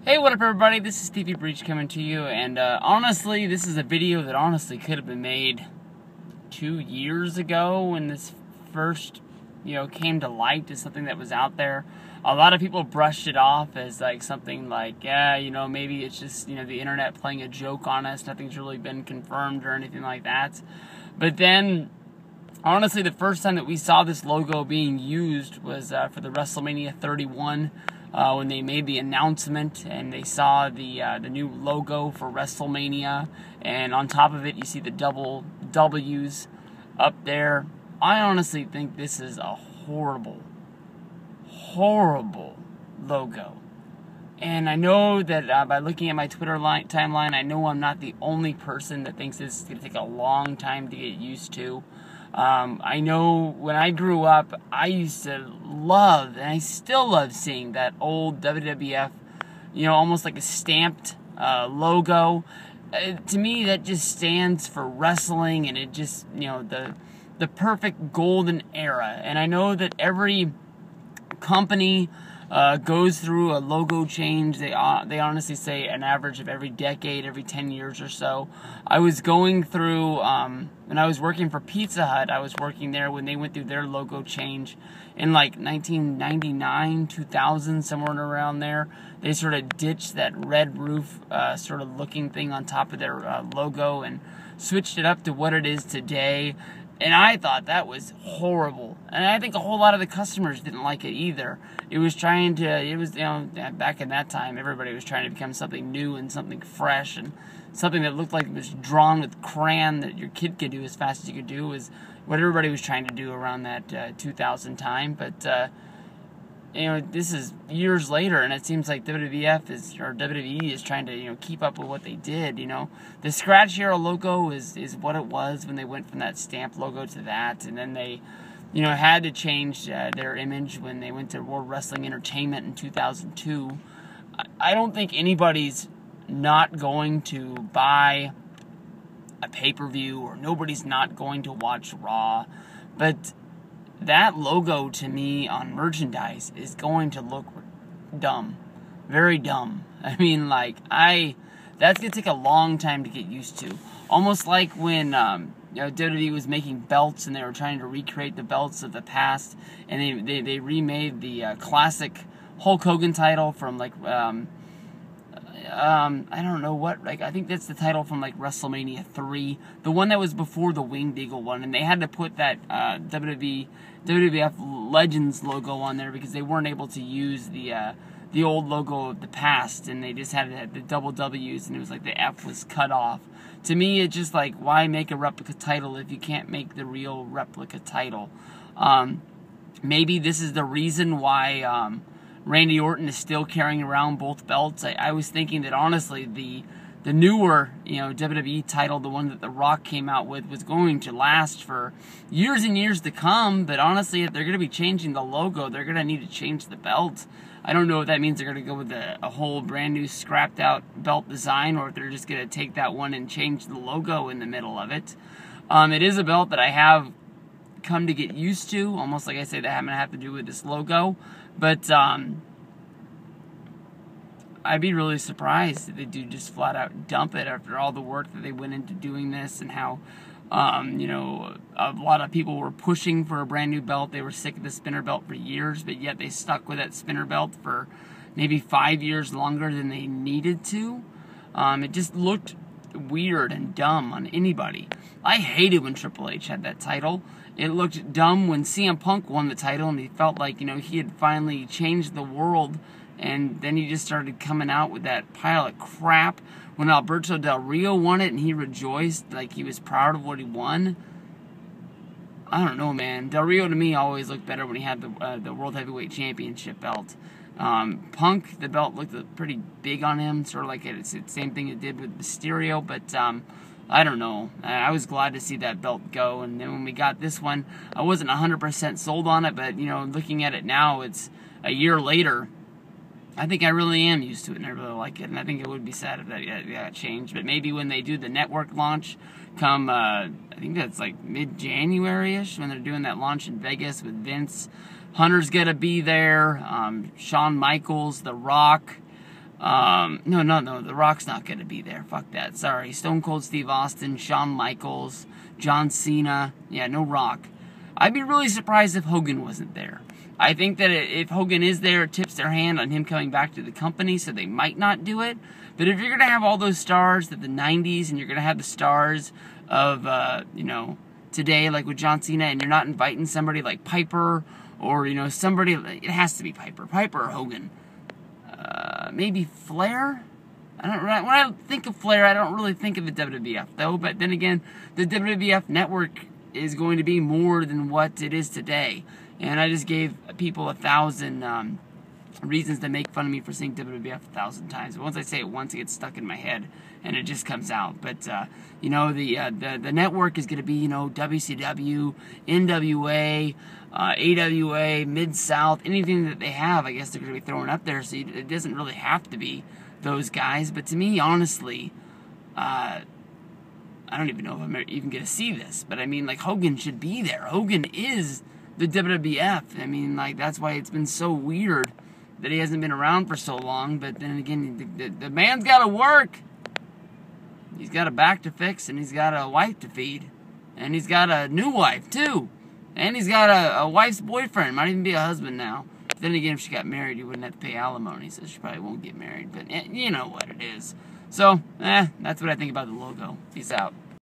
Hey, what up everybody, this is Stevie Breach coming to you, and honestly, this is a video that honestly could have been made 2 years ago when this first, came to light as something that was out there. A lot of people brushed it off as like something like, yeah, maybe it's just, the internet playing a joke on us, nothing's really been confirmed or anything like that. But then, honestly, the first time that we saw this logo being used was for the WrestleMania 31, when they made the announcement and they saw the new logo for WrestleMania, and on top of it you see the double W's up there. I honestly think this is a horrible logo. And I know that by looking at my Twitter timeline, I know I'm not the only person that thinks this is going to take a long time to get used to. I know when I grew up, I used to love, and I still love seeing that old WWF, almost like a stamped logo. To me, that just stands for wrestling, and it just, the perfect golden era. And I know that every company goes through a logo change. They honestly say an average of every decade, every 10 years or so. I was going through, when I was working for Pizza Hut, I was working there when they went through their logo change in like 1999, 2000, somewhere around there. They sort of ditched that red roof sort of looking thing on top of their logo and switched it up to what it is today. And I thought that was horrible. And I think a whole lot of the customers didn't like it either. It was back in that time, everybody was trying to become something new and something fresh and something that looked like it was drawn with crayon that your kid could do as fast as you could do was what everybody was trying to do around that 2000 time. But, this is years later, and it seems like WWE is trying to, keep up with what they did. The Scratch Hero logo is what it was when they went from that stamp logo to that, and then they, had to change their image when they went to World Wrestling Entertainment in 2002. I don't think anybody's not going to buy a pay-per-view, or nobody's not going to watch Raw, but that logo to me on merchandise is going to look dumb. Very dumb. I mean, that's going to take a long time to get used to. Almost like when WWE was making belts and they were trying to recreate the belts of the past, and they remade the classic Hulk Hogan title from I don't know what, I think that's the title from WrestleMania 3, the one that was before the Winged Eagle one, and they had to put that WWF Legends logo on there because they weren't able to use the old logo of the past, and they just had the double W's, and it was like the F was cut off. To me, it's just like, why make a replica title if you can't make the real replica title? Maybe this is the reason why Randy Orton is still carrying around both belts. I was thinking that honestly the newer WWE title, the one that The Rock came out with, was going to last for years and years to come. But honestly, if they're going to be changing the logo, they're going to need to change the belt. I don't know if that means they're going to go with a whole brand new scrapped out belt design, or if they're just going to take that one and change the logo in the middle of it. It is a belt that I have come to get used to, almost like I say that I'm going to have to do with this logo. But I'd be really surprised if they do just flat out dump it after all the work that they went into doing this, and how a lot of people were pushing for a brand new belt. They were sick of the spinner belt for years, but yet they stuck with that spinner belt for maybe 5 years longer than they needed to. It just looked weird and dumb on anybody. I hated when Triple H had that title. It looked dumb when CM Punk won the title, and he felt like, he had finally changed the world, and then he just started coming out with that pile of crap. When Alberto Del Rio won it and he rejoiced like he was proud of what he won. I don't know, man. Del Rio to me always looked better when he had the World Heavyweight Championship belt. Punk, the belt looked pretty big on him, sort of like it's the same thing it did with Mysterio, but I don't know. I was glad to see that belt go, and then when we got this one, I wasn't 100% sold on it, but, looking at it now, it's a year later. I think I really am used to it, and I really like it, and I think it would be sad if that got changed. But maybe when they do the network launch, come, I think that's mid-January-ish, when they're doing that launch in Vegas with Vince, Hunter's going to be there, Shawn Michaels, The Rock, No. The Rock's not going to be there. Fuck that. Sorry. Stone Cold Steve Austin, Shawn Michaels, John Cena. Yeah, no Rock. I'd be really surprised if Hogan wasn't there. I think that if Hogan is there, it tips their hand on him coming back to the company, so they might not do it. But if you're going to have all those stars of the 90s, and you're going to have the stars of, today, like with John Cena, and you're not inviting somebody like Piper, or, somebody, it has to be Piper or Hogan. Maybe Flair? When I think of Flair, I don't really think of the WWF, though. But then again, the WWF network is going to be more than what it is today. And I just gave people 1,000 reasons to make fun of me for saying WWF 1,000 times. But once I say it once, it gets stuck in my head, and it just comes out. But, the network is going to be, WCW, NWA, AWA, Mid-South, anything that they have, I guess they're going to be throwing up there. So it doesn't really have to be those guys. But to me, honestly, I don't even know if I'm even going to see this. But, I mean, like, Hogan should be there. Hogan is the WWF. I mean, like, that's why it's been so weird that he hasn't been around for so long. But then again, the man's got to work. He's got a back to fix, and he's got a wife to feed. And he's got a new wife, too. And he's got a wife's boyfriend. Might even be a husband now. Then again, if she got married, he wouldn't have to pay alimony, so she probably won't get married. But you know what it is. So, that's what I think about the logo. Peace out.